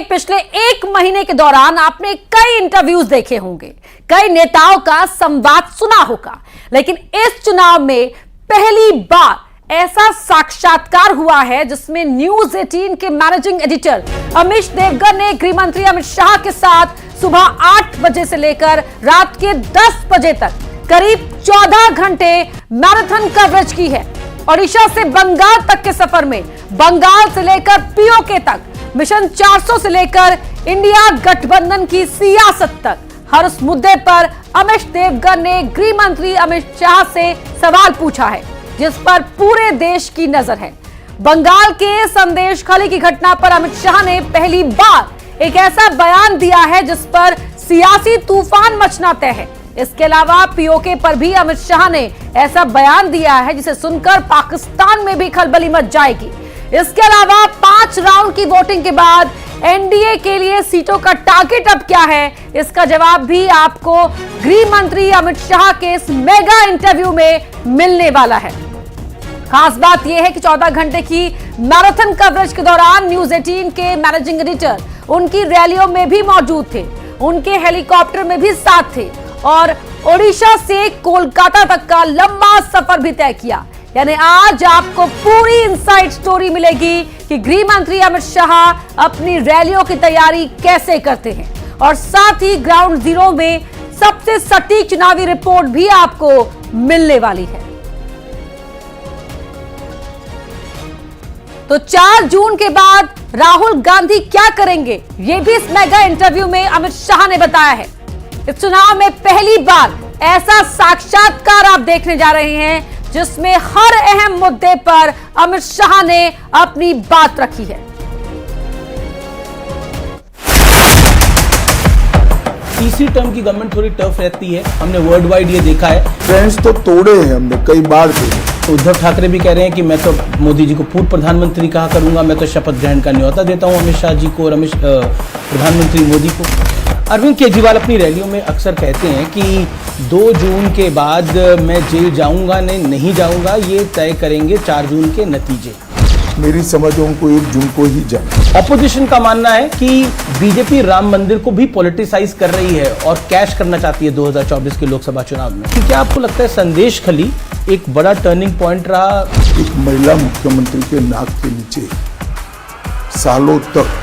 पिछले एक महीने के दौरान आपने कई इंटरव्यूज देखे होंगे, कई नेताओं का संवाद सुना होगा, लेकिन इस चुनाव में पहली बार ऐसा साक्षात्कार हुआ है जिसमें न्यूज 18 के मैनेजिंग एडिटर अमीश देवगन ने गृह मंत्री अमित शाह के साथ सुबह 8 बजे से लेकर रात के 10 बजे तक करीब 14 घंटे मैराथन कवरेज की है। ओडिशा से बंगाल तक के सफर में बंगाल से लेकर पीओके तक, मिशन 400 से लेकर इंडिया गठबंधन की सियासत तक, हर उस मुद्दे पर अमिश देवगन ने गृह मंत्री अमित शाह से सवाल पूछा है जिस पर पूरे देश की नजर है। बंगाल के संदेश खाली की घटना पर अमित शाह ने पहली बार एक ऐसा बयान दिया है जिस पर सियासी तूफान मचना तय है। इसके अलावा पीओके पर भी अमित शाह ने ऐसा बयान दिया है जिसे सुनकर पाकिस्तान में भी खलबली मच जाएगी। इसके अलावा 5 राउंड की वोटिंग के बाद एनडीए के लिए सीटों का टारगेट अब क्या है, इसका जवाब भी आपको गृह मंत्री अमित शाह के इस मेगा इंटरव्यू में मिलने वाला है। खास बात यह है कि 14 घंटे की मैराथन कवरेज के दौरान न्यूज 18 के मैनेजिंग एडिटर उनकी रैलियों में भी मौजूद थे, उनके हेलीकॉप्टर में भी साथ थे और ओडिशा से कोलकाता तक का लंबा सफर भी तय किया। यानी आज आपको पूरी इनसाइड स्टोरी मिलेगी कि गृह मंत्री अमित शाह अपनी रैलियों की तैयारी कैसे करते हैं और साथ ही ग्राउंड जीरो में सबसे सटीक चुनावी रिपोर्ट भी आपको मिलने वाली है। तो 4 जून के बाद राहुल गांधी क्या करेंगे, यह भी इस मेगा इंटरव्यू में अमित शाह ने बताया है। इस चुनाव में पहली बार ऐसा साक्षात्कार आप देखने जा रहे हैं जिसमें हर अहम मुद्दे पर अमित शाह ने अपनी बात रखी है। तीसरी टर्म की गवर्नमेंट थोड़ी टफ रहती है, हमने वर्ल्ड वाइड ये देखा है। फ्रेंड्स तो तोड़े हैं हमने कई बार तो उद्धव ठाकरे भी कह रहे हैं कि मैं तो मोदी जी को पूर्व प्रधानमंत्री कहा करूंगा, मैं तो शपथ ग्रहण का न्योता देता हूं अमित शाह जी को और प्रधानमंत्री मोदी को। अरविंद केजरीवाल अपनी रैलियों में अक्सर कहते हैं कि 2 जून के बाद मैं जेल जाऊंगा नहीं जाऊंगा, ये तय करेंगे 4 जून के नतीजे। मेरी समझ उनको 1 जून को ही जाना। ऑपोजिशन का मानना है कि बीजेपी राम मंदिर को भी पॉलिटिसाइज कर रही है और कैश करना चाहती है 2024 के लोकसभा चुनाव में। क्या आपको लगता है संदेश खली एक बड़ा टर्निंग पॉइंट रहा? एक महिला मुख्यमंत्री के नाक के नीचे सालों तक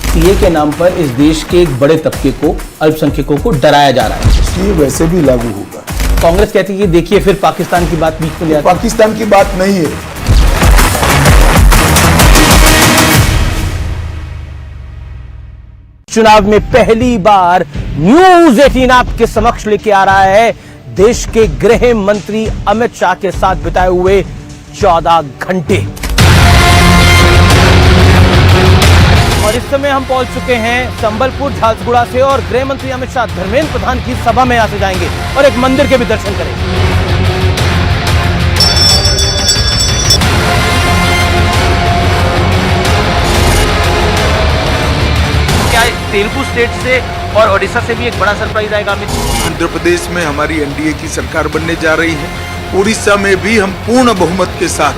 सीए के नाम पर इस देश के एक बड़े तबके को, अल्पसंख्यकों को डराया जा रहा है। इसलिए वैसे भी लागू होगा। कांग्रेस कहती है कि देखिए फिर पाकिस्तान की बात बीच में ले आती है। पाकिस्तान की बात नहीं है। चुनाव में पहली बार न्यूज 18 आपके समक्ष लेके आ रहा है देश के गृह मंत्री अमित शाह के साथ बिताए हुए 14 घंटे। और इस समय हम पहुंच चुके हैं संबलपुर झारसुगुड़ा से और गृह मंत्री अमित शाह धर्मेंद्र प्रधान की सभा में यहां से जाएंगे और एक मंदिर के भी दर्शन करेंगे। क्या तेलुगु स्टेट से और ओडिशा से भी एक बड़ा सरप्राइज आएगा अमित? आंध्र प्रदेश में हमारी एनडीए की सरकार बनने जा रही है। उड़ीसा में भी हम पूर्ण बहुमत के साथ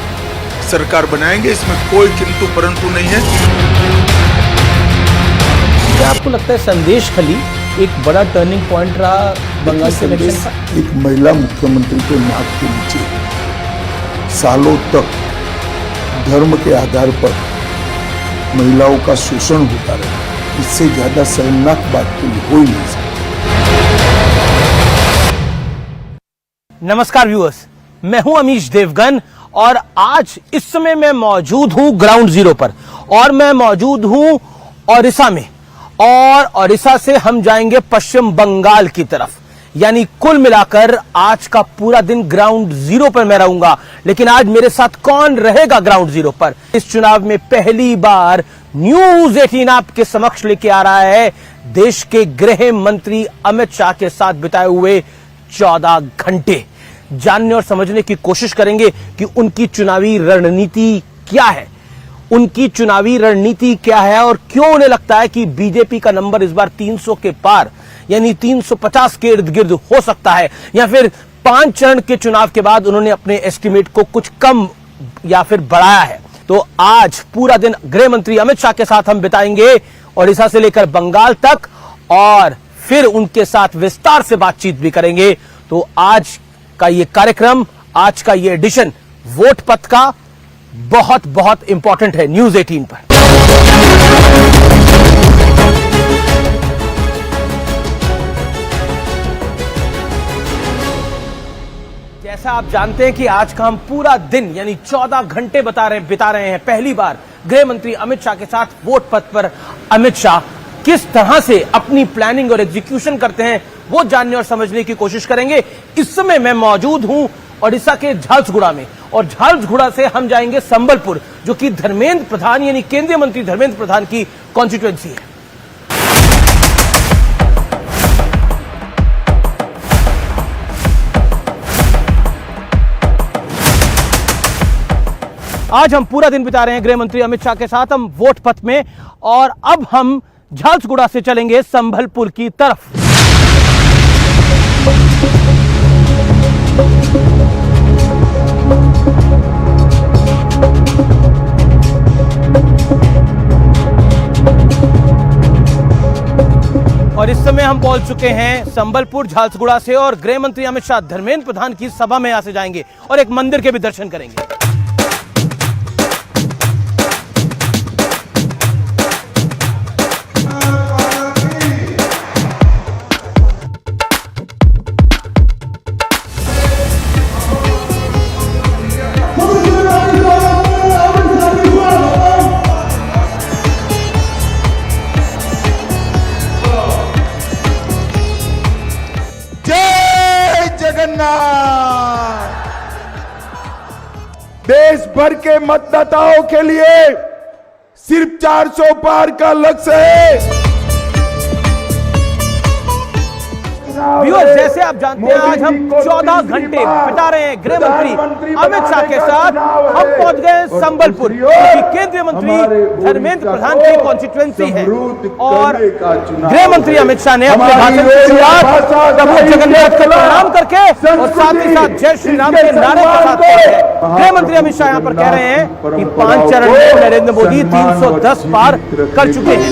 सरकार बनाएंगे, इसमें कोई किंतु परंतु नहीं है। क्या आपको लगता है संदेश खली एक बड़ा टर्निंग पॉइंट रहा बंगाल के इलेक्शन का? एक महिला मुख्यमंत्री के नाक के नीचे सालों तक धर्म के आधार पर महिलाओं का शोषण होता रहा, इससे ज्यादा शर्मनाक बात कोई हो ही नहीं सकती। नमस्कार व्यूअर्स, मैं हूं अमीश देवगन और आज इस समय मैं मौजूद हूं ग्राउंड जीरो पर और मैं मौजूद हूं ओडिशा में और ओडिशा से हम जाएंगे पश्चिम बंगाल की तरफ। यानी कुल मिलाकर आज का पूरा दिन ग्राउंड जीरो पर मैं रहूंगा। लेकिन आज मेरे साथ कौन रहेगा ग्राउंड जीरो पर? इस चुनाव में पहली बार न्यूज 18 आपके समक्ष लेके आ रहा है देश के गृह मंत्री अमित शाह के साथ बिताए हुए 14 घंटे। जानने और समझने की कोशिश करेंगे कि उनकी चुनावी रणनीति क्या है, उनकी चुनावी रणनीति क्या है और क्यों उन्हें लगता है कि बीजेपी का नंबर इस बार 300 के पार यानी 350 के इर्द गिर्द हो सकता है, या फिर 5 चरण के चुनाव के बाद उन्होंने अपने एस्टिमेट को कुछ कम या फिर बढ़ाया है। तो आज पूरा दिन गृह मंत्री अमित शाह के साथ हम बिताएंगे, ओडिशा से लेकर बंगाल तक, और फिर उनके साथ विस्तार से बातचीत भी करेंगे। तो आज का ये कार्यक्रम, आज का ये एडिशन वोट पथ का बहुत बहुत इंपॉर्टेंट है न्यूज 18 पर। जैसा आप जानते हैं कि आज का हम पूरा दिन यानी 14 घंटे बिता रहे हैं पहली बार गृह मंत्री अमित शाह के साथ वोट पथ पर। अमित शाह किस तरह से अपनी प्लानिंग और एग्जीक्यूशन करते हैं वो जानने और समझने की कोशिश करेंगे। इस समय मैं मौजूद हूं ओडिशा के झारसुगुड़ा में, और झारसुगुड़ा से हम जाएंगे संबलपुर, जो कि धर्मेंद्र प्रधान यानी केंद्रीय मंत्री धर्मेंद्र प्रधान की कॉन्स्टिट्यूएंसी है। आज हम पूरा दिन बिता रहे हैं गृह मंत्री अमित शाह के साथ हम वोट पथ में, और अब हम झारसुगुड़ा से चलेंगे संबलपुर की तरफ। और इस समय हम पहुंच चुके हैं संबलपुर झारसुगुड़ा से, और गृह मंत्री अमित शाह धर्मेंद्र प्रधान की सभा में यहां से जाएंगे और एक मंदिर के भी दर्शन करेंगे। देश भर के मतदाताओं के लिए सिर्फ 400 पार का लक्ष्य है। व्यूअर्स, जैसे आप जानते हैं आज हम 14 घंटे बिता रहे हैं गृह मंत्री अमित शाह के साथ। हम पहुंच गए संबलपुर, क्योंकि केंद्रीय मंत्री धर्मेंद्र प्रधान की कॉन्स्टिट्यूएंसी है, और गृह मंत्री अमित शाह ने अपने भाषण की शुरुआत प्रभु जगन्नाथ को प्रणाम करके और साथ ही साथ जय श्री राम के नारे के साथ किया है। गृह मंत्री अमित शाह यहाँ पर कह रहे हैं कि 5 चरण में नरेंद्र मोदी 310 पार कर चुके हैं।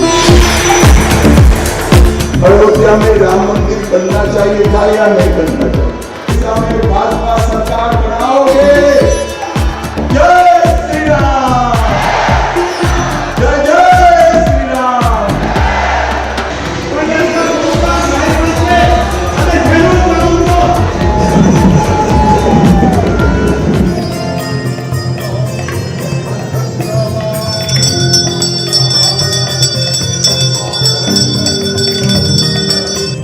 अयोध्या में राम मंदिर बनना चाहिए था या नहीं बनना चाहिए? अयोध्या में भाजपा सरकार बनाओगे? जय श्री राम, जय जय श्री राम।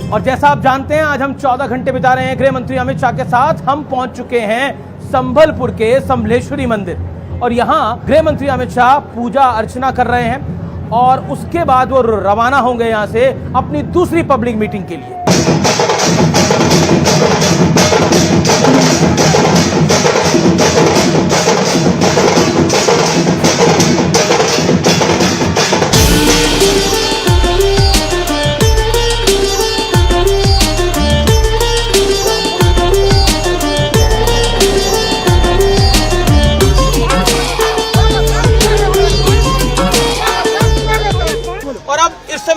और जैसा आप जानते हैं आज हम 14 घंटे बिता रहे हैं गृह मंत्री अमित शाह के साथ। हम पहुंच चुके हैं संबलपुर के समलेश्वरी मंदिर, और यहां गृह मंत्री अमित शाह पूजा अर्चना कर रहे हैं, और उसके बाद वो रवाना होंगे यहां से अपनी दूसरी पब्लिक मीटिंग के लिए।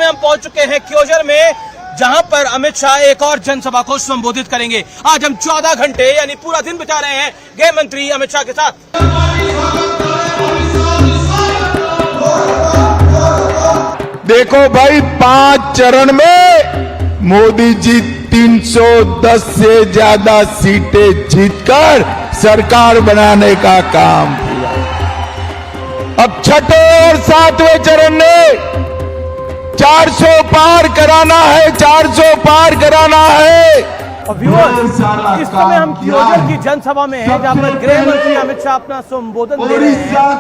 हम पहुंच चुके हैं क्योजर में, जहां पर अमित शाह एक और जनसभा को संबोधित करेंगे। आज हम 14 घंटे यानी पूरा दिन बिता रहे हैं गृह मंत्री अमित शाह के साथ। देखो भाई, 5 चरण में मोदी जी 310 से ज्यादा सीटें जीतकर सरकार बनाने का काम किया। अब छठे और 7वें चरण में 400 पार कराना है, 400 पार कराना है। और व्यूअर्स, इस समय हम क्योजर की जनसभा में हैं, जहां पर गृह मंत्री अमित शाह अपना संबोधन दे रहे हैं, और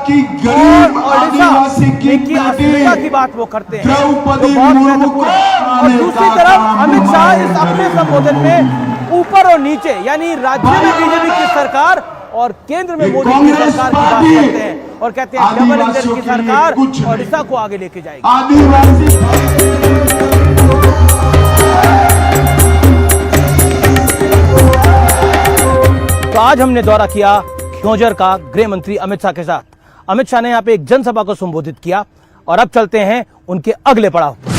ओडिशा की अस्मिता की बात वो करते हैं, तो बहुत महत्वपूर्ण है। और दूसरी तरफ अमित शाह इस अपने संबोधन में ऊपर और नीचे यानी राज्य में बीजेपी की सरकार और केंद्र में मोदी की सरकार की बात करते हैं, और कहते हैं डबल इंजन की सरकार ओडिशा को आगे लेके जाएगी। तो आज हमने दौरा किया क्योजर का गृह मंत्री अमित शाह के साथ। अमित शाह ने यहाँ पे एक जनसभा को संबोधित किया और अब चलते हैं उनके अगले पड़ाव पर।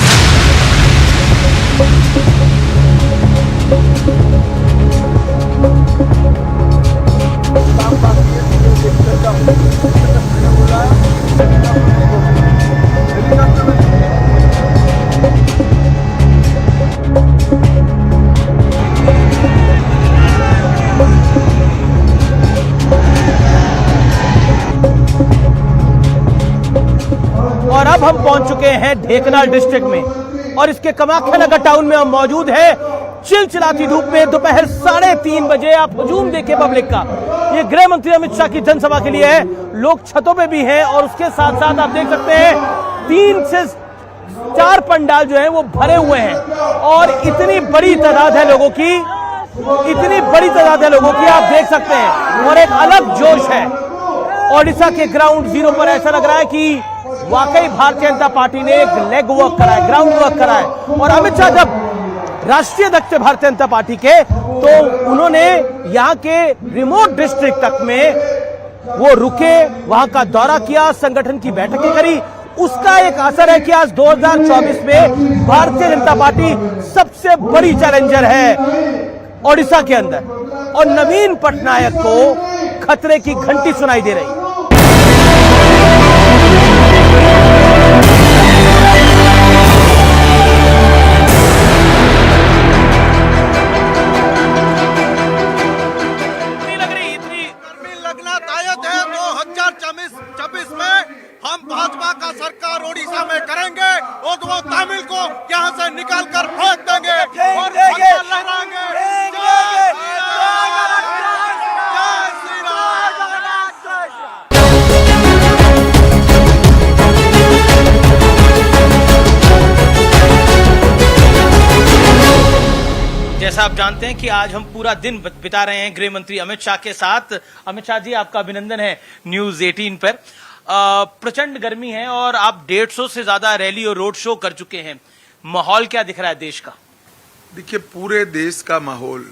और अब हम पहुंच चुके हैं ढेंकनाल डिस्ट्रिक्ट में और इसके कामाख्या नगर टाउन में हम मौजूद हैं। चिलचिलाती धूप में दोपहर 3:30 बजे आप हुजूम देखिए पब्लिक का। ये गृह मंत्री अमित शाह की जनसभा के लिए है। लोग छतों पे भी हैं और उसके साथ साथ आप देख सकते हैं 3 से 4 पंडाल जो है वो भरे हुए हैं और इतनी बड़ी तादाद है लोगों की, आप देख सकते हैं और एक अलग जोश है। ओडिशा के ग्राउंड जीरो पर ऐसा लग रहा है कि वाकई भारतीय जनता पार्टी ने एक लेग वर्क करा है, ग्राउंड वर्क करा है। और अमित शाह जब राष्ट्रीय अध्यक्ष भारतीय जनता पार्टी के, तो उन्होंने यहाँ के रिमोट डिस्ट्रिक्ट तक में वो रुके, वहां का दौरा किया, संगठन की बैठकें करी। उसका एक असर है कि आज 2024 में भारतीय जनता पार्टी सबसे बड़ी चैलेंजर है ओडिशा के अंदर और नवीन पटनायक को खतरे की घंटी सुनाई दे रही। हम भाजपा का सरकार ओडिशा में करेंगे और वो तमिल को यहाँ से निकाल कर फेंक देंगे और लहराएंगे। जैसा आप जानते हैं कि आज हम पूरा दिन बिता रहे हैं गृह मंत्री अमित शाह के साथ। अमित शाह जी, आपका अभिनंदन है न्यूज 18 पर। प्रचंड गर्मी है और आप 150 से ज्यादा रैली और रोड शो कर चुके हैं। माहौल क्या दिख रहा है देश का? देखिए, पूरे देश का माहौल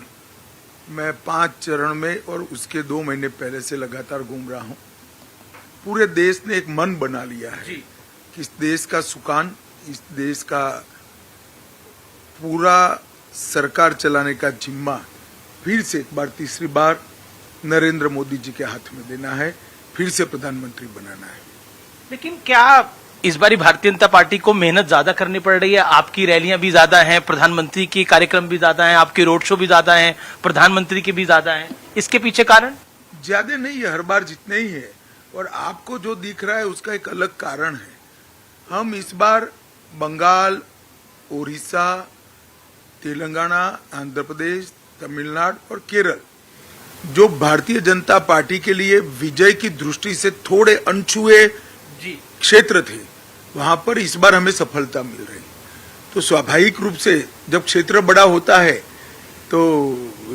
मैं 5 चरण में और उसके 2 महीने पहले से लगातार घूम रहा हूं। पूरे देश ने एक मन बना लिया है कि इस देश का सुकान, इस देश का पूरा सरकार चलाने का जिम्मा फिर से एक बार, तीसरी बार नरेंद्र मोदी जी के हाथ में देना है, फिर से प्रधानमंत्री बनाना है। लेकिन क्या इस बारी भारतीय जनता पार्टी को मेहनत ज्यादा करनी पड़ रही है? आपकी रैलियां भी ज्यादा हैं, प्रधानमंत्री की कार्यक्रम भी ज्यादा हैं, आपके रोड शो भी ज्यादा हैं, प्रधानमंत्री के भी ज्यादा हैं। इसके पीछे कारण? ज्यादा नहीं है, हर बार जितने ही है। और आपको जो दिख रहा है उसका एक अलग कारण है। हम इस बार बंगाल, ओडिशा, तेलंगाना, आंध्र प्रदेश, तमिलनाडु और केरल, जो भारतीय जनता पार्टी के लिए विजय की दृष्टि से थोड़े अनछुए क्षेत्र थे, वहां पर इस बार हमें सफलता मिल रही। तो स्वाभाविक रूप से जब क्षेत्र बड़ा होता है तो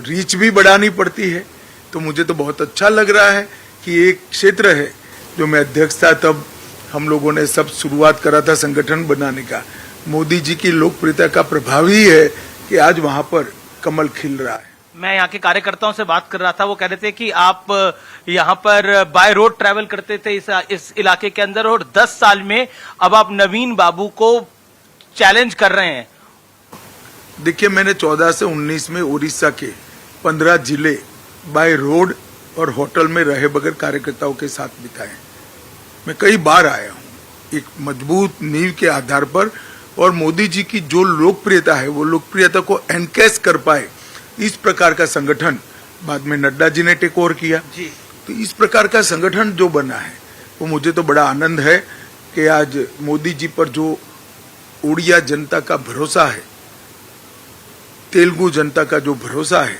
रीच भी बढ़ानी पड़ती है। तो मुझे तो बहुत अच्छा लग रहा है कि एक क्षेत्र है जो मैं अध्यक्ष था तब हम लोगों ने सब शुरुआत करा था संगठन बनाने का। मोदी जी की लोकप्रियता का प्रभाव ही है कि आज वहां पर कमल खिल रहा है। मैं यहाँ के कार्यकर्ताओं से बात कर रहा था, वो कह रहे थे कि आप यहाँ पर बाय रोड ट्रैवल करते थे इस इलाके के अंदर और 10 साल में अब आप नवीन बाबू को चैलेंज कर रहे हैं। देखिए, मैंने 14 से 19 में उड़ीसा के 15 जिले बाय रोड और होटल में रहे बगैर कार्यकर्ताओं के साथ बिताए। मैं कई बार आया हूँ एक मजबूत नींव के आधार पर, और मोदी जी की जो लोकप्रियता है वो लोकप्रियता को एनकैश कर पाए, इस प्रकार का संगठन बाद में नड्डा जी ने टेक ओवर किया। तो इस प्रकार का संगठन जो बना है वो मुझे तो बड़ा आनंद है कि आज मोदी जी पर जो उड़िया जनता का भरोसा है, तेलुगु जनता का जो भरोसा है,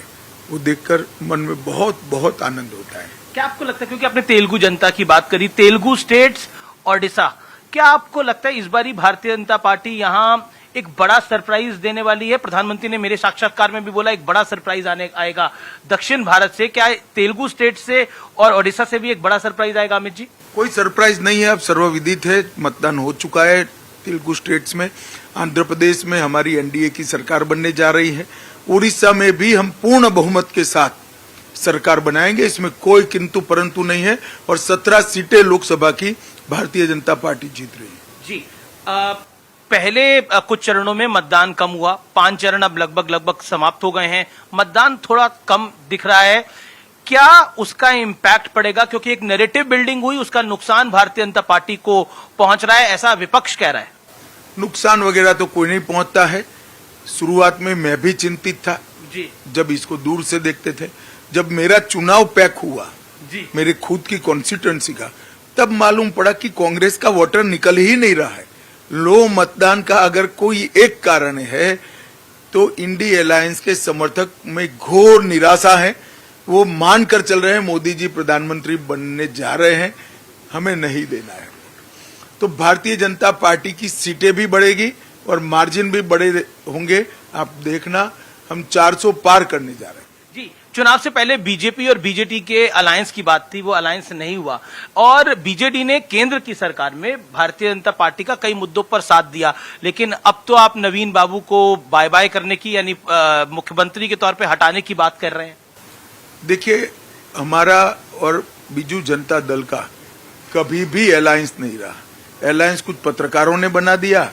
वो देखकर मन में बहुत बहुत आनंद होता है। क्या आपको लगता है, क्योंकि आपने तेलुगु जनता की बात करी, तेलुगु स्टेट्स, ओडिशा, क्या आपको लगता है इस बारी भारतीय जनता पार्टी यहाँ एक बड़ा सरप्राइज देने वाली है? प्रधानमंत्री ने मेरे साक्षात्कार में भी बोला एक बड़ा सरप्राइज आएगा दक्षिण भारत से। क्या तेलुगु स्टेट से और ओडिशा से भी एक बड़ा सरप्राइज आएगा अमित जी? कोई सरप्राइज नहीं है, अब सर्वविदित है, मतदान हो चुका है तेलुगु स्टेट्स में। आंध्र प्रदेश में हमारी एनडीए की सरकार बनने जा रही है। उड़ीसा में भी हम पूर्ण बहुमत के साथ सरकार बनाएंगे, इसमें कोई किंतु परंतु नहीं है। और 17 सीटें लोकसभा की भारतीय जनता पार्टी जीत रही है। जी, पहले कुछ चरणों में मतदान कम हुआ, 5 चरण अब लगभग समाप्त हो गए हैं, मतदान थोड़ा कम दिख रहा है। क्या उसका इम्पैक्ट पड़ेगा, क्योंकि एक नैरेटिव बिल्डिंग हुई, उसका नुकसान भारतीय जनता पार्टी को पहुंच रहा है, ऐसा विपक्ष कह रहा है। नुकसान वगैरह तो कोई नहीं पहुंचता है। शुरुआत में मैं भी चिंतित था जी, जब इसको दूर से देखते थे। जब मेरा चुनाव पैक हुआ जी, मेरे खुद की कॉन्स्टिट्यूएंसी का, तब मालूम पड़ा कि कांग्रेस का वोटर निकल ही नहीं रहा है। लो मतदान का अगर कोई एक कारण है तो इंडी अलायंस के समर्थक में घोर निराशा है। वो मानकर चल रहे हैं मोदी जी प्रधानमंत्री बनने जा रहे हैं, हमें नहीं देना है। तो भारतीय जनता पार्टी की सीटें भी बढ़ेगी और मार्जिन भी बड़े होंगे। आप देखना, हम 400 पार करने जा रहे हैं। जी, चुनाव से पहले बीजेपी और बीजेडी के अलायंस की बात थी, वो अलायंस नहीं हुआ और बीजेडी ने केंद्र की सरकार में भारतीय जनता पार्टी का कई मुद्दों पर साथ दिया। लेकिन अब तो आप नवीन बाबू को बाय बाय करने की, यानी मुख्यमंत्री के तौर पे हटाने की बात कर रहे हैं। देखिए, हमारा और बीजू जनता दल का कभी भी अलायंस नहीं रहा। अलायंस कुछ पत्रकारों ने बना दिया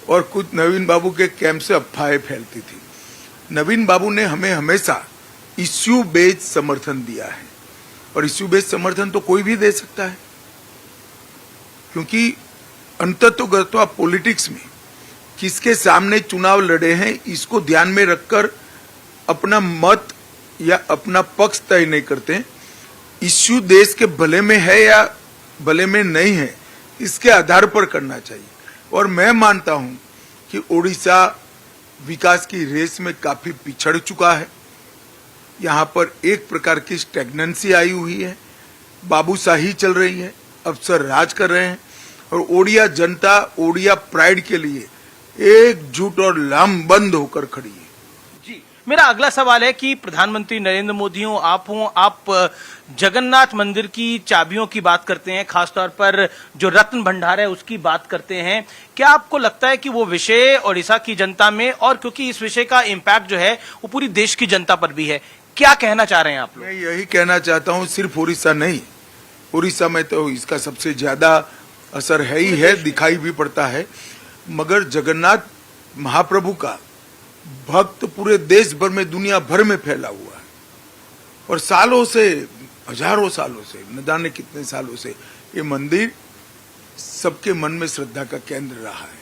और कुछ नवीन बाबू के कैंप से अफवाहें फैलती थी। नवीन बाबू ने हमें हमेशा इश्यू बेस्ड समर्थन दिया है और इश्यू बेस्ड समर्थन तो कोई भी दे सकता है, क्योंकि अंततोगत्वा पॉलिटिक्स में किसके सामने चुनाव लड़े हैं इसको ध्यान में रखकर अपना मत या अपना पक्ष तय नहीं करते। इश्यू देश के भले में है या भले में नहीं है, इसके आधार पर करना चाहिए। और मैं मानता हूं कि ओडिशा विकास की रेस में काफी पिछड़ चुका है। यहाँ पर एक प्रकार की स्टैग्नेंसी आई हुई है, बाबूशाही चल रही है, अफसर राज कर रहे हैं और ओडिया जनता ओडिया प्राइड के लिए एकजुट और लामबंद होकर खड़ी है। जी, मेरा अगला सवाल है कि प्रधानमंत्री नरेंद्र मोदी हो, आप जगन्नाथ मंदिर की चाबियों की बात करते हैं, खासतौर पर जो रत्न भंडार है उसकी बात करते हैं। क्या आपको लगता है कि वो विषय ओडिशा की जनता में, और क्योंकि इस विषय का इम्पैक्ट जो है वो पूरी देश की जनता पर भी है, क्या कहना चाह रहे हैं आप लोग? मैं यही कहना चाहता हूं, सिर्फ उड़ीसा नहीं, उड़ीसा में तो इसका सबसे ज्यादा असर है ही है, दिखाई भी पड़ता है। मगर जगन्नाथ महाप्रभु का भक्त पूरे देश भर में, दुनिया भर में फैला हुआ है और सालों से, हजारों सालों से, न जाने कितने सालों से ये मंदिर सबके मन में श्रद्धा का केंद्र रहा है।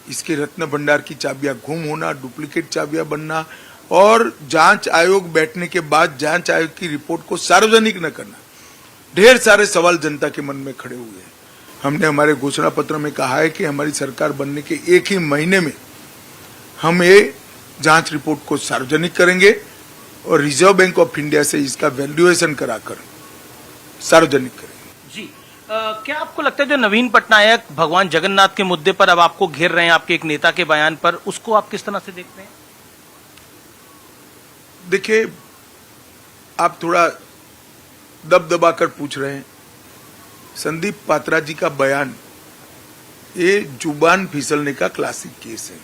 इसके रत्न भंडार की चाबियां गुम होना, डुप्लीकेट चाबियां बनना और जांच आयोग बैठने के बाद जांच आयोग की रिपोर्ट को सार्वजनिक न करना, ढेर सारे सवाल जनता के मन में खड़े हुए हैं। हमने हमारे घोषणा पत्र में कहा है कि हमारी सरकार बनने के एक ही महीने में हम ये जांच रिपोर्ट को सार्वजनिक करेंगे और रिजर्व बैंक ऑफ इंडिया से इसका वैल्यूएशन कराकर सार्वजनिक करेंगे। जी, क्या आपको लगता है जो नवीन पटनायक भगवान जगन्नाथ के मुद्दे पर अब आपको घेर रहे हैं, आपके एक नेता के बयान पर, उसको आप किस तरह से देखते हैं? देखिए, आप थोड़ा दबदबा कर पूछ रहे हैं। संदीप पात्रा जी का बयान ये जुबान फिसलने का क्लासिक केस है।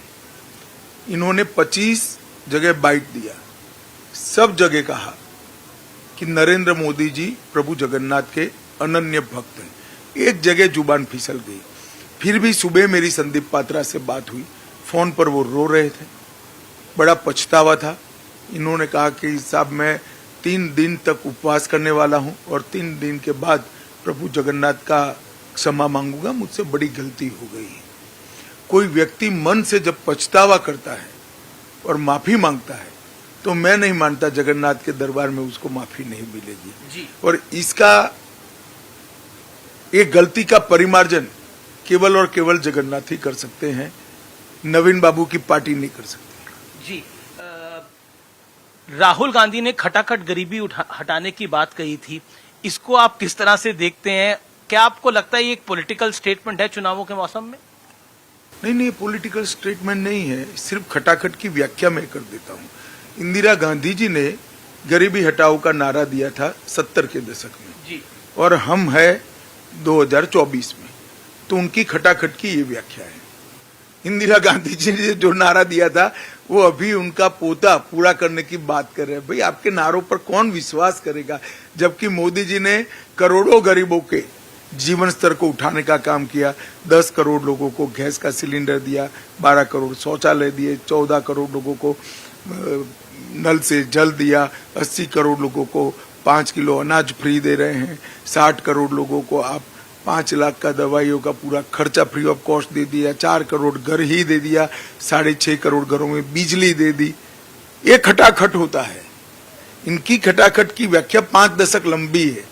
इन्होंने 25 जगह बाइट दिया, सब जगह कहा कि नरेंद्र मोदी जी प्रभु जगन्नाथ के अनन्य भक्त हैं। एक जगह जुबान फिसल गई। फिर भी सुबह मेरी संदीप पात्रा से बात हुई, फोन पर वो रो रहे थे, बड़ा पछतावा था। इन्होंने कहा कि साहब मैं 3 दिन तक उपवास करने वाला हूं और 3 दिन के बाद प्रभु जगन्नाथ का क्षमा मांगूंगा, मुझसे बड़ी गलती हो गई है। कोई व्यक्ति मन से जब पछतावा करता है और माफी मांगता है तो मैं नहीं मानता जगन्नाथ के दरबार में उसको माफी नहीं मिलेगी जी। और इसका एक गलती का परिमार्जन केवल और केवल जगन्नाथ ही कर सकते हैं, नवीन बाबू की पार्टी नहीं कर सकती। जी, राहुल गांधी ने खटाखट गरीबी हटाने की बात कही थी, इसको आप किस तरह से देखते हैं? क्या आपको लगता है ये एक पॉलिटिकल स्टेटमेंट है चुनावों के मौसम में? नहीं, पॉलिटिकल स्टेटमेंट नहीं है, सिर्फ खटाखट की व्याख्या मैं कर देता हूं। इंदिरा गांधी जी ने गरीबी हटाओ का नारा दिया था 70 के दशक में जी। और हम है 2024 में, तो उनकी खटाखट की ये व्याख्या है। इंदिरा गांधी जी ने जो नारा दिया था वो अभी उनका पोता पूरा करने की बात कर रहे हैं। भाई आपके नारों पर कौन विश्वास करेगा, जबकि मोदी जी ने करोड़ों गरीबों के जीवन स्तर को उठाने का काम किया। 10 करोड़ लोगों को गैस का सिलेंडर दिया, 12 करोड़ शौचालय दिए, 14 करोड़ लोगों को नल से जल दिया, 80 करोड़ लोगों को 5 किलो अनाज फ्री दे रहे हैं, 60 करोड़ लोगों को आप 5 लाख का दवाइयों का पूरा खर्चा फ्री ऑफ कॉस्ट दे दिया, 4 करोड़ घर ही दे दिया, 6.5 करोड़ घरों में बिजली दे दी। ये खटाखट होता है। इनकी खटाखट की व्याख्या 5 दशक लंबी है,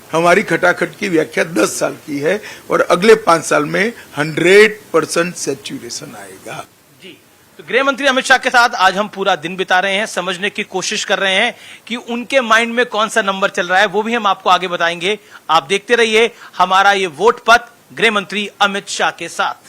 हमारी खटाखट की व्याख्या 10 साल की है और अगले 5 साल में 100% सैचुरेशन आएगा। जी, तो गृह मंत्री अमित शाह के साथ आज हम पूरा दिन बिता रहे हैं, समझने की कोशिश कर रहे हैं कि उनके माइंड में कौन सा नंबर चल रहा है, वो भी हम आपको आगे बताएंगे। आप देखते रहिए हमारा ये वोट पथ गृह मंत्री अमित शाह के साथ।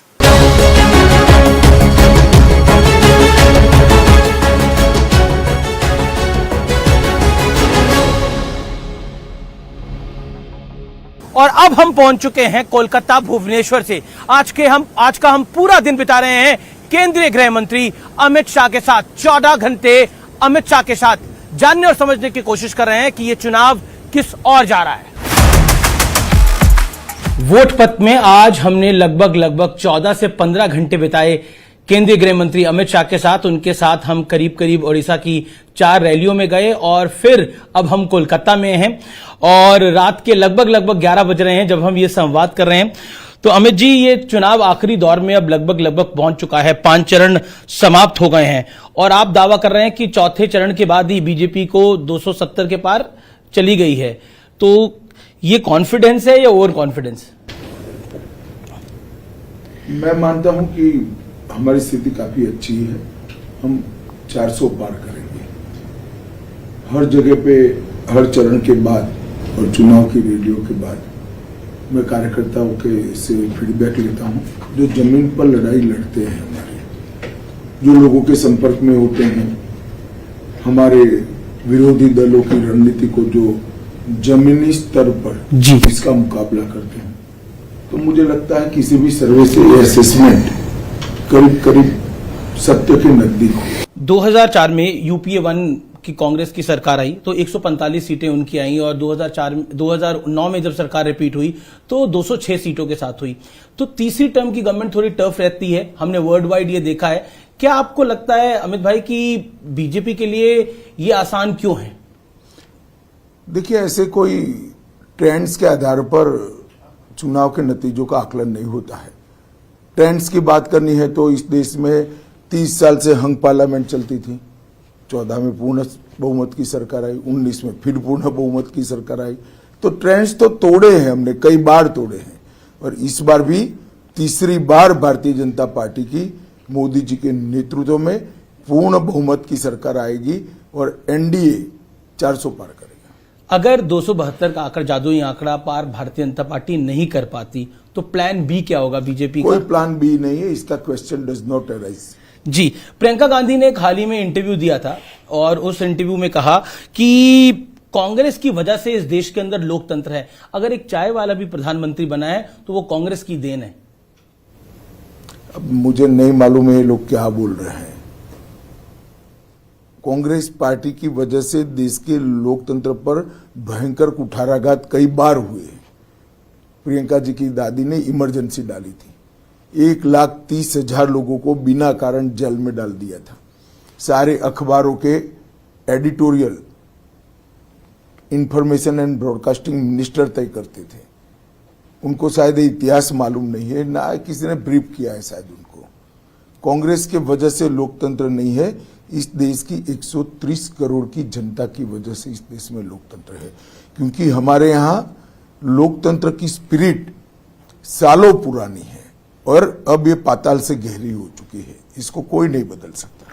और अब हम पहुंच चुके हैं कोलकाता भुवनेश्वर से। आज का हम पूरा दिन बिता रहे हैं केंद्रीय गृह मंत्री अमित शाह के साथ। 14 घंटे अमित शाह के साथ जानने और समझने की कोशिश कर रहे हैं कि ये चुनाव किस ओर जा रहा है। वोट पथ में आज हमने लगभग 14 से 15 घंटे बिताए केंद्रीय गृह मंत्री अमित शाह के साथ। उनके साथ हम करीब ओडिशा की 4 रैलियों में गए और फिर अब हम कोलकाता में हैं और रात के लगभग 11 बज रहे हैं जब हम ये संवाद कर रहे हैं। तो अमित जी, ये चुनाव आखिरी दौर में अब लगभग पहुंच चुका है, 5 चरण समाप्त हो गए हैं और आप दावा कर रहे हैं कि चौथे चरण के बाद ही बीजेपी को 270 के पार चली गई है। तो ये कॉन्फिडेंस है या ओवर कॉन्फिडेंस? मैं मानता हूं कि हमारी स्थिति काफी अच्छी है, हम 400 पार करेंगे। हर जगह पे हर चरण के बाद और चुनाव की रैलियों के बाद मैं कार्यकर्ताओं के से फीडबैक लेता हूं, जो जमीन पर लड़ाई लड़ते हैं, हमारे जो लोगों के संपर्क में होते हैं, हमारे विरोधी दलों की रणनीति को जो जमीनी स्तर पर इसका मुकाबला करते हैं। तो मुझे लगता है किसी भी सर्वे से ये असेसमेंट करीब सत्य के नजदीक हो। 2004 में यूपीए 1 की कांग्रेस की सरकार आई तो 145 सीटें उनकी आई और 2009 में जब सरकार रिपीट हुई तो 206 सीटों के साथ हुई। तो तीसरी टर्म की गवर्नमेंट थोड़ी टफ रहती है, हमने वर्ल्ड वाइड ये देखा है। क्या आपको लगता है अमित भाई कि बीजेपी के लिए ये आसान क्यों है? देखिए, ऐसे कोई ट्रेंड्स के आधार पर चुनाव के नतीजों का आकलन नहीं होता है। ट्रेंड्स की बात करनी है तो इस देश में 30 साल से हंग पार्लियामेंट चलती थी। 14 में पूर्ण बहुमत की सरकार आई, 19 में फिर पूर्ण बहुमत की सरकार आई। तो ट्रेंड्स तो तोड़े हैं हमने, कई बार तोड़े हैं और इस बार भी तीसरी बार भारतीय जनता पार्टी की मोदी जी के नेतृत्व में पूर्ण बहुमत की सरकार आएगी और एनडीए 400 पार करेगा। अगर 272 का आंकड़ा, जादुई आंकड़ा पार भारतीय जनता पार्टी नहीं कर पाती तो प्लान बी क्या होगा बीजेपी का? कोई प्लान बी नहीं है, इसका क्वेश्चन डज नॉट अराइज। जी, प्रियंका गांधी ने एक हाल ही में इंटरव्यू दिया था और उस इंटरव्यू में कहा कि कांग्रेस की वजह से इस देश के अंदर लोकतंत्र है। अगर एक चाय वाला भी प्रधानमंत्री बना है तो वो कांग्रेस की देन है। अब मुझे नहीं मालूम है ये लोग क्या बोल रहे हैं। कांग्रेस पार्टी की वजह से देश के लोकतंत्र पर भयंकर कुठाराघात कई बार हुए। प्रियंका जी की दादी ने इमरजेंसी डाली थी, 1,30,000 लोगों को बिना कारण जेल में डाल दिया था। सारे अखबारों के editorial information and broadcasting minister तय करते थे। उनको शायद इतिहास मालूम नहीं है, ना किसी ने ब्रीफ किया है शायद उनको। कांग्रेस के वजह से लोकतंत्र नहीं है, इस देश की 130 करोड़ की जनता की वजह से इस देश में लोकतंत्र है। क्योंकि हमारे यहाँ लोकतंत्र की स्पिरिट सालों पुरानी है और अब ये पाताल से गहरी हो चुकी है, इसको कोई नहीं बदल सकता।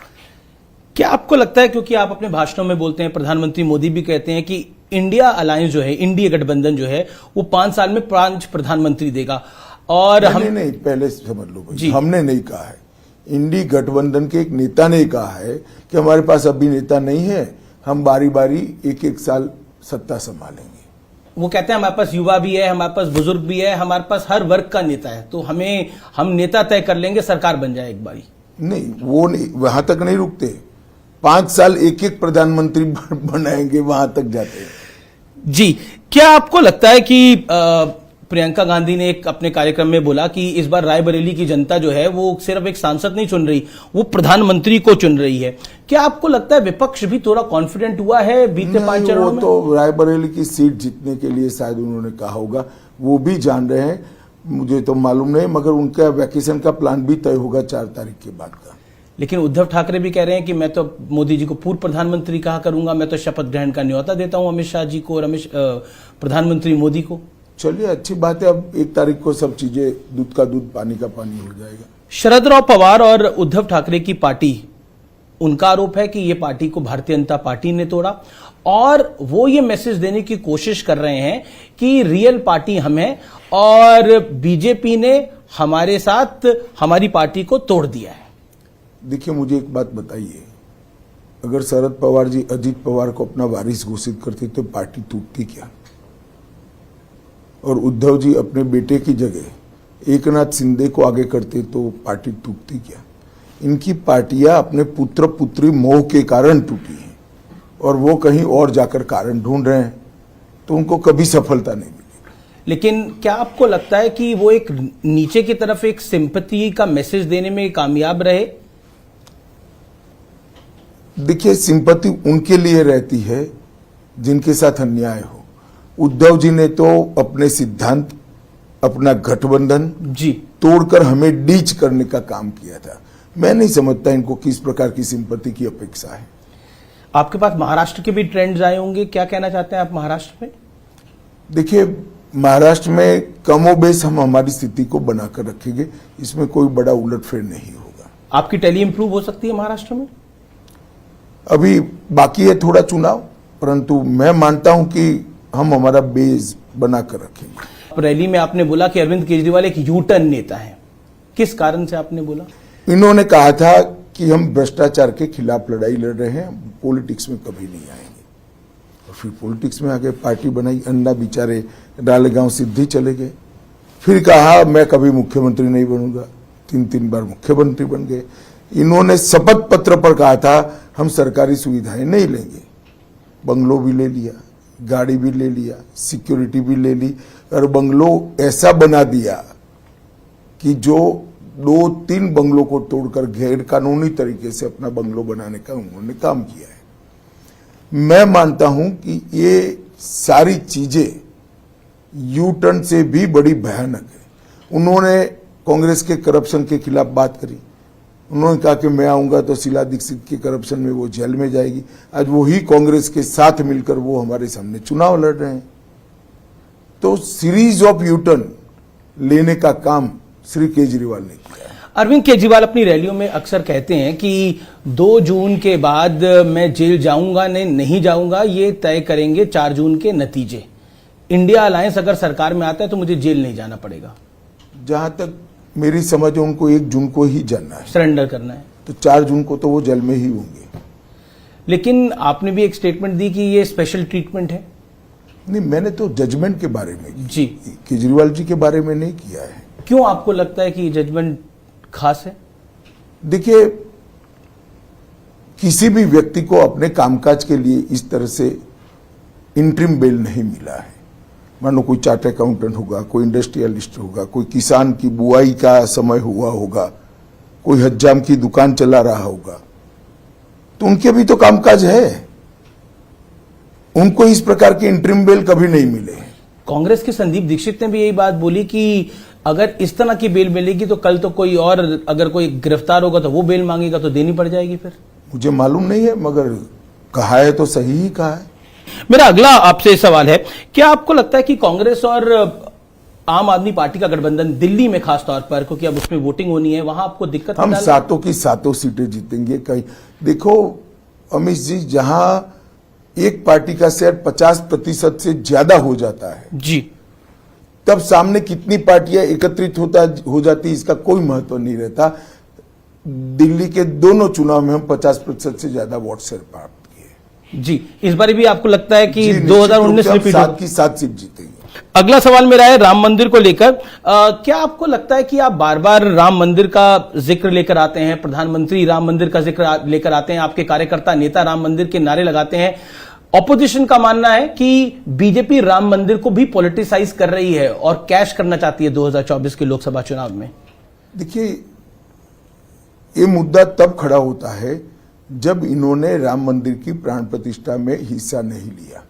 क्या आपको लगता है, क्योंकि आप अपने भाषणों में बोलते हैं, प्रधानमंत्री मोदी भी कहते हैं कि इंडिया अलायंस जो है, इंडिया गठबंधन जो है, वो 5 साल में 5 प्रधानमंत्री देगा और नहीं, पहले समझ लो भाई, हमने नहीं कहा है। इंडी गठबंधन के एक नेता ने कहा है कि हमारे पास अभी नेता नहीं है, हम बारी बारी एक साल सत्ता संभालेंगे। वो कहते हैं हमारे पास युवा भी है, हमारे पास बुजुर्ग भी है, हमारे पास हर वर्ग का नेता है, तो हम नेता तय कर लेंगे, सरकार बन जाए एक बारी। नहीं, वो नहीं, वहां तक नहीं रुकते। 5 साल एक एक प्रधानमंत्री बनाएंगे, वहां तक जाते हैं। जी, क्या आपको लगता है कि प्रियंका गांधी ने एक अपने कार्यक्रम में बोला कि इस बार रायबरेली की जनता जो है वो सिर्फ एक सांसद नहीं चुन रही, वो प्रधानमंत्री को चुन रही है। क्या आपको लगता है विपक्ष भी थोड़ा कॉन्फिडेंट हुआ है बीते 5 चरणों में? तो रायबरेली की सीट जीतने के लिए शायद उन्होंने कहा होगा, वो भी जान रहे हैं, मुझे तो मालूम नहीं, मगर उनका वैकेशन का प्लान भी तय होगा 4 तारीख के बाद का। लेकिन उद्धव ठाकरे भी कह रहे हैं कि मैं तो मोदी जी को पूर्व प्रधानमंत्री कहा करूंगा, मैं तो शपथ ग्रहण का न्योता देता हूं अमित शाह जी को और प्रधानमंत्री मोदी को। चलिए, अच्छी बात है, अब 1 तारीख को सब चीजें दूध का दूध पानी का पानी हो जाएगा। शरद राव पवार और उद्धव ठाकरे की पार्टी, उनका आरोप है कि ये पार्टी को भारतीय जनता पार्टी ने तोड़ा और वो ये मैसेज देने की कोशिश कर रहे हैं कि रियल पार्टी हम हैं और बीजेपी ने हमारे साथ हमारी पार्टी को तोड़ दिया है। देखिए, मुझे एक बात बताइए, अगर शरद पवार जी अजीत पवार को अपना वारिस घोषित करते तो पार्टी टूटती क्या? और उद्धव जी अपने बेटे की जगह एकनाथ शिंदे को आगे करते तो पार्टी टूटती क्या? इनकी पार्टियां अपने पुत्र पुत्री मोह के कारण टूटी हैं और वो कहीं और जाकर कारण ढूंढ रहे हैं, तो उनको कभी सफलता नहीं मिलेगी। लेकिन क्या आपको लगता है कि वो एक नीचे की तरफ एक सिंपैथी का मैसेज देने में कामयाब रहे? देखिए, सिंपैथी उनके लिए रहती है जिनके साथ अन्याय हो। उद्धव जी ने तो अपने सिद्धांत, अपना गठबंधन जी तोड़कर हमें डीच करने का काम किया था। मैं नहीं समझता इनको किस प्रकार की सिंपैथी की अपेक्षा है। आपके पास महाराष्ट्र के भी ट्रेंड्स आए होंगे, क्या कहना चाहते हैं आप महाराष्ट्र में? देखिए, महाराष्ट्र में कमोबेश हम हमारी स्थिति को बनाकर रखेंगे, इसमें कोई बड़ा उलटफेर नहीं होगा। आपकी टैली इंप्रूव हो सकती है महाराष्ट्र में? अभी बाकी है थोड़ा चुनाव, परंतु मैं मानता हूं कि हम हमारा बेस बनाकर रखेंगे। रैली में आपने बोला कि अरविंद केजरीवाल एक यू टर्न नेता है, किस कारण से आपने बोला? इन्होंने कहा था कि हम भ्रष्टाचार के खिलाफ लड़ाई लड़ रहे हैं, पॉलिटिक्स में कभी नहीं आएंगे, और फिर पॉलिटिक्स में आगे पार्टी बनाई। अन्ना बेचारे डालेगांव सिद्धि चले गए, फिर कहा मैं कभी मुख्यमंत्री नहीं बनूंगा, 3 बार मुख्यमंत्री बन गए। इन्होंने शपथ पत्र पर कहा था हम सरकारी सुविधाएं नहीं लेंगे, बंगलो भी ले लिया, गाड़ी भी ले लिया, सिक्योरिटी भी ले ली, और बंगलो ऐसा बना दिया कि जो 2-3 बंगलों को तोड़कर गैर कानूनी तरीके से अपना बंगलो बनाने का उन्होंने काम किया है। मैं मानता हूं कि ये सारी चीजें यू टर्न से भी बड़ी भयानक है। उन्होंने कांग्रेस के करप्शन के खिलाफ बात करी, उन्होंने कहा कि मैं आऊंगा तो शीला दीक्षित के करप्शन में वो जेल में जाएगी। आज वही कांग्रेस के साथ मिलकर वो हमारे सामने चुनाव लड़ रहे हैं। तो सीरीज ऑफ यू टर्न लेने का काम श्री केजरीवाल ने किया है। अरविंद केजरीवाल अपनी रैलियों में अक्सर कहते हैं कि 2 जून के बाद मैं जेल जाऊंगा नहीं जाऊंगा, ये तय करेंगे 4 जून के नतीजे। इंडिया अलायंस अगर सरकार में आता है तो मुझे जेल नहीं जाना पड़ेगा। जहां तक मेरी समझ है, उनको 1 जून को ही जाना है, सरेंडर करना है, तो 4 जून को तो वो जेल में ही होंगे। लेकिन आपने भी एक स्टेटमेंट दी कि ये स्पेशल ट्रीटमेंट है। नहीं, मैंने तो जजमेंट के बारे में जी, केजरीवाल जी के बारे में नहीं किया है। क्यों आपको लगता है कि जजमेंट खास है? देखिए, किसी भी व्यक्ति को अपने कामकाज के लिए इस तरह से इंटरिम बेल नहीं मिला है। मानो कोई चार्ट अकाउंटेंट होगा, कोई इंडस्ट्रियलिस्ट होगा, कोई किसान की बुआई का समय हुआ होगा, कोई हज्जाम की दुकान चला रहा होगा, तो उनके भी तो कामकाज है, उनको इस प्रकार के इंटरिम बेल कभी नहीं मिले। कांग्रेस के संदीप दीक्षित ने भी यही बात बोली कि अगर इस तरह की बेल मिलेगी तो कल तो कोई और अगर कोई गिरफ्तार होगा तो वो बेल मांगेगा तो देनी पड़ जाएगी। फिर मुझे मालूम नहीं है, मगर कहा है तो सही ही कहा है। मेरा अगला आपसे सवाल है, क्या आपको लगता है कि कांग्रेस और आम आदमी पार्टी का गठबंधन दिल्ली में खास तौर पर, क्योंकि अब उसमें वोटिंग होनी है, वहां आपको दिक्कत? हम 7 की 7 सीटें जीतेंगे। कहीं देखो अमित जी, जहां एक पार्टी का शेयर 50% से ज्यादा हो जाता है जी, तब सामने कितनी पार्टियां एकत्रित हो जाती इसका कोई महत्व नहीं रहता। दिल्ली के दोनों चुनाव में हम 50% से ज्यादा वोट शेयर प्राप्त किए। जी, इस बार भी आपको लगता है कि जी, निश्चित 2019 रूप से हम रिपीट 7 की 7 सीट जीतेंगे। अगला सवाल मेरा है राम मंदिर को लेकर। क्या आपको लगता है कि आप बार बार राम मंदिर का जिक्र लेकर आते हैं, प्रधानमंत्री राम मंदिर का जिक्र लेकर आते हैं, आपके कार्यकर्ता नेता राम मंदिर के नारे लगाते हैं, ऑपोजिशन का मानना है कि बीजेपी राम मंदिर को भी पॉलिटिसाइज कर रही है और कैश करना चाहती है 2024 के लोकसभा चुनाव में? देखिए, ये मुद्दा तब खड़ा होता है जब इन्होंने राम मंदिर की प्राण प्रतिष्ठा में हिस्सा नहीं लिया।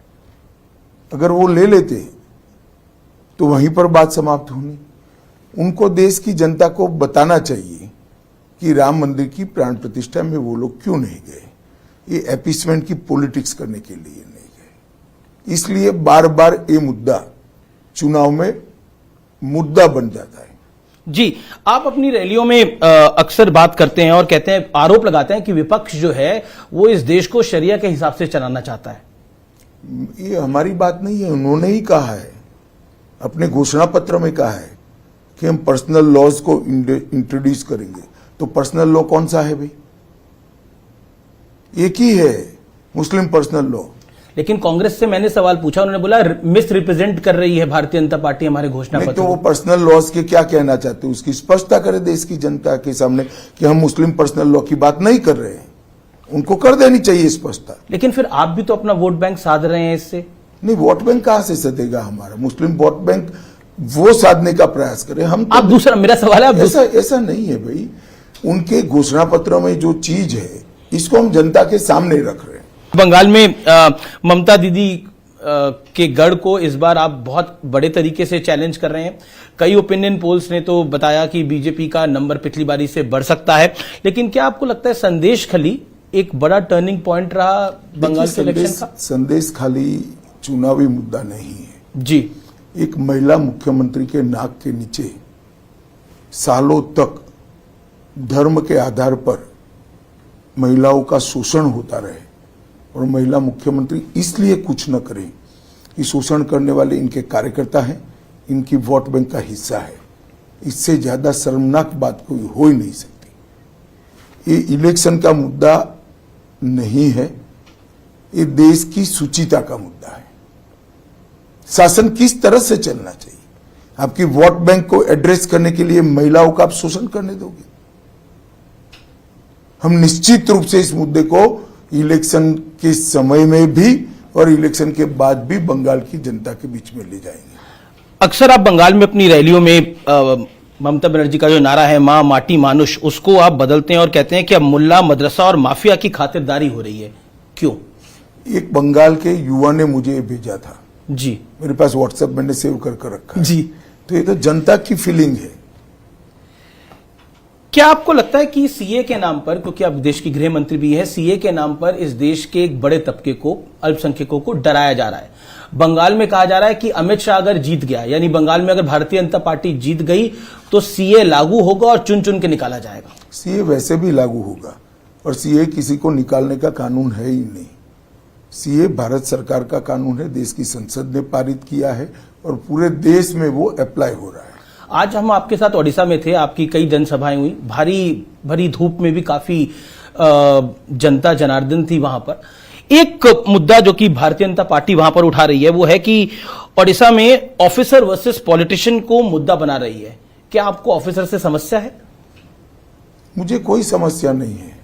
अगर वो ले लेते तो वहीं पर बात समाप्त होनी। उनको देश की जनता को बताना चाहिए कि राम मंदिर की प्राण प्रतिष्ठा में वो लोग क्यों नहीं गए। ये एपीसमेंट की पॉलिटिक्स करने के लिए नहीं गए। इसलिए बार बार ये मुद्दा चुनाव में मुद्दा बन जाता है। जी, आप अपनी रैलियों में अक्सर बात करते हैं और कहते हैं, आरोप लगाते हैं कि विपक्ष जो है वो इस देश को शरिया के हिसाब से चलाना चाहता है। ये हमारी बात नहीं है, उन्होंने ही कहा है, अपने घोषणा पत्र में कहा है कि हम पर्सनल लॉज को इंट्रोड्यूस करेंगे। तो पर्सनल लॉ कौन सा है भाई? एक ही है, मुस्लिम पर्सनल लॉ। लेकिन कांग्रेस से मैंने सवाल पूछा, उन्होंने बोला मिस रिप्रेजेंट कर रही है भारतीय जनता पार्टी हमारे घोषणा पत्र। तो वो पर्सनल लॉज के क्या कहना चाहते हैं उसकी स्पष्टता करे देश की जनता के सामने कि हम मुस्लिम पर्सनल लॉ की बात नहीं कर रहे हैं। उनको कर देनी चाहिए स्पष्टता। लेकिन फिर आप भी तो अपना वोट बैंक साध रहे हैं इससे। नहीं, वोट बैंक कहां से सधेगा हमारा? मुस्लिम वोट बैंक वो साधने का प्रयास करें। हम तो आप दूसरा, मेरा सवाल है, आप ऐसा नहीं है भाई। उनके घोषणा पत्र में जो चीज है इसको हम जनता के सामने रख रहे हैं। बंगाल में ममता दीदी के गढ़ को इस बार आप बहुत बड़े तरीके से चैलेंज कर रहे हैं। कई ओपिनियन पोल्स ने तो बताया कि बीजेपी का नंबर पिछली बारी से बढ़ सकता है। लेकिन क्या आपको लगता है संदेश खली एक बड़ा टर्निंग पॉइंट रहा बंगाल के इलेक्शन का? संदेश खाली चुनावी मुद्दा नहीं है जी। एक महिला मुख्यमंत्री के नाक के नीचे सालों तक धर्म के आधार पर महिलाओं का शोषण होता रहे और महिला मुख्यमंत्री इसलिए कुछ न करे कि शोषण करने वाले इनके कार्यकर्ता हैं, इनकी वोट बैंक का हिस्सा है। इससे ज्यादा शर्मनाक बात कोई हो ही नहीं सकती। ये इलेक्शन का मुद्दा नहीं है, ये देश की सुचिता का मुद्दा है। शासन किस तरह से चलना चाहिए? आपकी वोट बैंक को एड्रेस करने के लिए महिलाओं का आप शोषण करने दोगे? हम निश्चित रूप से इस मुद्दे को इलेक्शन के समय में भी और इलेक्शन के बाद भी बंगाल की जनता के बीच में ले जाएंगे। अक्सर आप बंगाल में अपनी रैलियों में ममता बनर्जी का जो नारा है मां माटी मानुष, उसको आप बदलते हैं और कहते हैं कि अब मुल्ला मदरसा और माफिया की खातिरदारी हो रही है। क्यों? एक बंगाल के युवा ने मुझे भेजा था जी, मेरे पास व्हाट्सएप मैंने सेव कर रखा है जी। तो ये तो जनता की फीलिंग है। क्या आपको लगता है कि सीए के नाम पर, क्योंकि आप देश की गृह मंत्री भी है, सीए के नाम पर इस देश के एक बड़े तबके को, अल्पसंख्यकों को डराया जा रहा है? बंगाल में कहा जा रहा है कि अमित शाह अगर जीत गया, यानी बंगाल में अगर भारतीय जनता पार्टी जीत गई तो सीए लागू होगा और चुन चुन के निकाला जाएगा। सीए वैसे भी लागू होगा और सीए किसी को निकालने का कानून है ही नहीं। सीए भारत सरकार का कानून है, देश की संसद ने पारित किया है और पूरे देश में वो अप्लाई हो रहा है। आज हम आपके साथ ओडिशा में थे, आपकी कई जनसभाएं हुई, भारी भरी धूप में भी काफी जनता जनार्दन थी वहां पर। एक मुद्दा जो कि भारतीय जनता पार्टी वहां पर उठा रही है वो है कि ओडिशा में ऑफिसर वर्सेस पॉलिटिशियन को मुद्दा बना रही है। क्या आपको ऑफिसर से समस्या है? मुझे कोई समस्या नहीं है।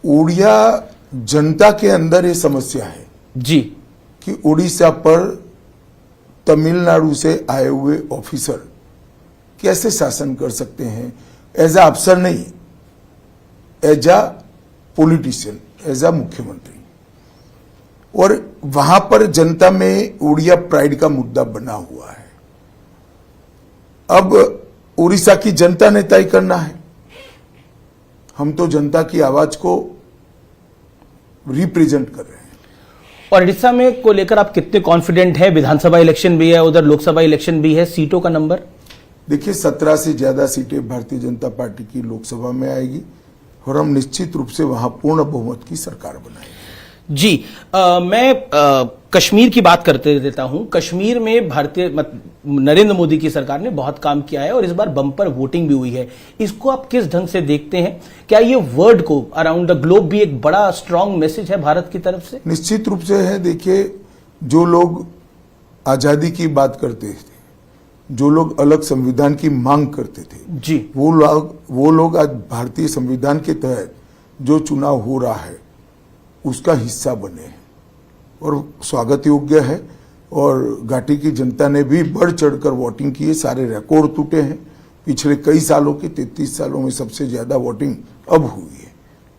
ओडिया जनता के अंदर ये समस्या है जी कि उड़ीसा पर तमिलनाडु से आए हुए ऑफिसर कैसे शासन कर सकते हैं, एज अ अफसर नहीं, as a politician, as a मुख्यमंत्री। और वहां पर जनता में उड़िया प्राइड का मुद्दा बना हुआ है। अब उड़ीसा की जनता ने तय करना है। हम तो जनता की आवाज को रिप्रेजेंट कर रहे हैं। और उड़ीसा में को लेकर आप कितने कॉन्फिडेंट हैं? विधानसभा इलेक्शन भी है, उधर लोकसभा इलेक्शन भी है, सीटों का नंबर? देखिए, 17 से ज्यादा सीटें भारतीय जनता पार्टी की लोकसभा में आएगी और हम निश्चित रूप से वहां पूर्ण बहुमत की सरकार बनाएंगे। जी, मैं कश्मीर की बात करते देता हूं। कश्मीर में नरेंद्र मोदी की सरकार ने बहुत काम किया है और इस बार बम्पर वोटिंग भी हुई है। इसको आप किस ढंग से देखते हैं? क्या ये वर्ल्ड को अराउंड द ग्लोब भी एक बड़ा स्ट्रांग मैसेज है भारत की तरफ से? निश्चित रूप से है। देखिए, जो लोग आजादी की बात करते थे, जो लोग अलग संविधान की मांग करते थे जी, वो लोग आज भारतीय संविधान के तहत जो चुनाव हो रहा है उसका हिस्सा बने हैं और स्वागत योग्य है। और घाटी की जनता ने भी बढ़ चढ़कर वोटिंग की है। सारे रिकॉर्ड टूटे हैं। पिछले कई सालों के 33 सालों में सबसे ज्यादा वोटिंग अब हुई है।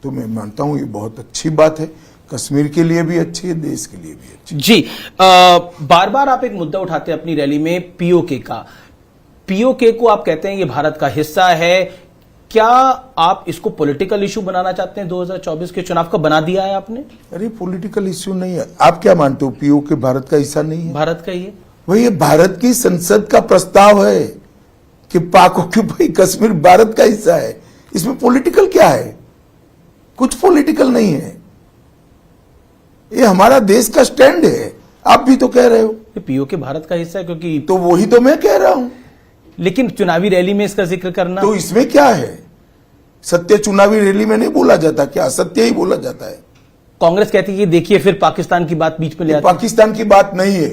तो मैं मानता हूं ये बहुत अच्छी बात है, कश्मीर के लिए भी अच्छी है, देश के लिए भी अच्छी जी। बार बार आप एक मुद्दा उठाते हैं अपनी रैली में, पीओके का। पीओके को आप कहते हैं ये भारत का हिस्सा है। क्या आप इसको पॉलिटिकल इशू बनाना चाहते हैं? 2024 के चुनाव का बना दिया है आपने? अरे पॉलिटिकल इश्यू नहीं है। आप क्या मानते हो पीओके भारत का हिस्सा नहीं है? भारत का ही है। वही भारत की संसद का प्रस्ताव है कि पाक ऑक्यूपाई कश्मीर भारत का हिस्सा है। इसमें पॉलिटिकल क्या है? कुछ पॉलिटिकल नहीं है। ये हमारा देश का स्टैंड है। आप भी तो कह रहे हो पीओके भारत का हिस्सा है, क्योंकि तो वही तो मैं कह रहा हूं। लेकिन चुनावी रैली में इसका जिक्र करना, तो इसमें क्या है? सत्य चुनावी रैली में नहीं बोला जाता क्या? असत्य ही बोला जाता है। कांग्रेस कहती है कि देखिए फिर पाकिस्तान की बात बीच में ले आती है। पाकिस्तान की बात नहीं है,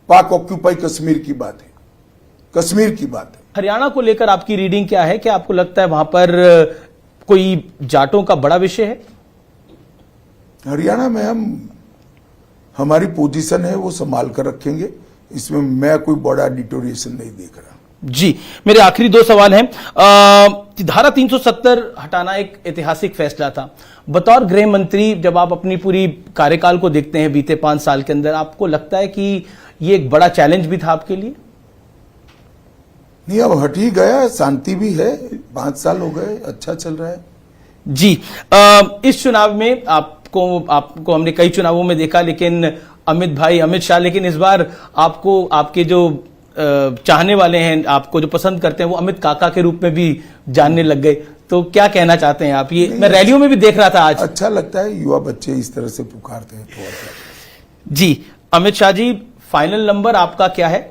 पाक ऑक्यूपाई कश्मीर की बात है। कश्मीर की बात है। हरियाणा को लेकर आपकी रीडिंग क्या है? क्या आपको लगता है वहां पर कोई जाटों का बड़ा विषय है? हरियाणा में हमारी पोजीशन है वो संभाल कर रखेंगे। इसमें मैं कोई बड़ा डिटोरिएशन नहीं देख रहा। जी, मेरे आखिरी 2 सवाल हैं। धारा 370 हटाना एक ऐतिहासिक फैसला था। बतौर गृह मंत्री जब आप अपनी पूरी कार्यकाल को देखते हैं बीते 5 साल के अंदर, आपको लगता है कि ये एक बड़ा चैलेंज भी था आपके लिए? नहीं, अब हट ही गया, शांति भी है। 5 साल हो गए, अच्छा चल रहा है। जी, इस चुनाव में आपको हमने कई चुनावों में देखा, लेकिन अमित शाह, लेकिन इस बार आपको आपके जो चाहने वाले हैं, आपको जो पसंद करते हैं, वो अमित काका के रूप में भी जानने लग गए। तो क्या कहना चाहते हैं आप? ये मैं रैलियों में भी देख रहा था आज। अच्छा लगता है, युवा बच्चे इस तरह से पुकारते हैं थोड़ा सा। जी, अमित शाह जी, फाइनल नंबर आपका क्या है?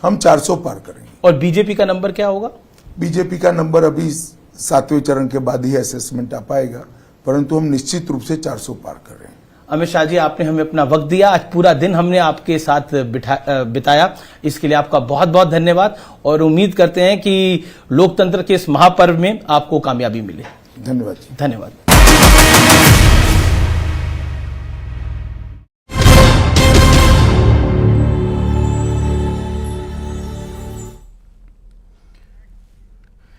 हम 400 पार करेंगे। और बीजेपी का नंबर क्या होगा? बीजेपी का नंबर अभी 7वें चरण के बाद ही असेसमेंट आ पाएगा, परंतु हम निश्चित रूप से 400 पार कर रहे हैं। अमित शाह जी, आपने हमें अपना वक्त दिया, आज पूरा दिन हमने आपके साथ बिताया, इसके लिए आपका बहुत बहुत धन्यवाद। और उम्मीद करते हैं कि लोकतंत्र के इस महापर्व में आपको कामयाबी मिले। धन्यवाद। धन्यवाद।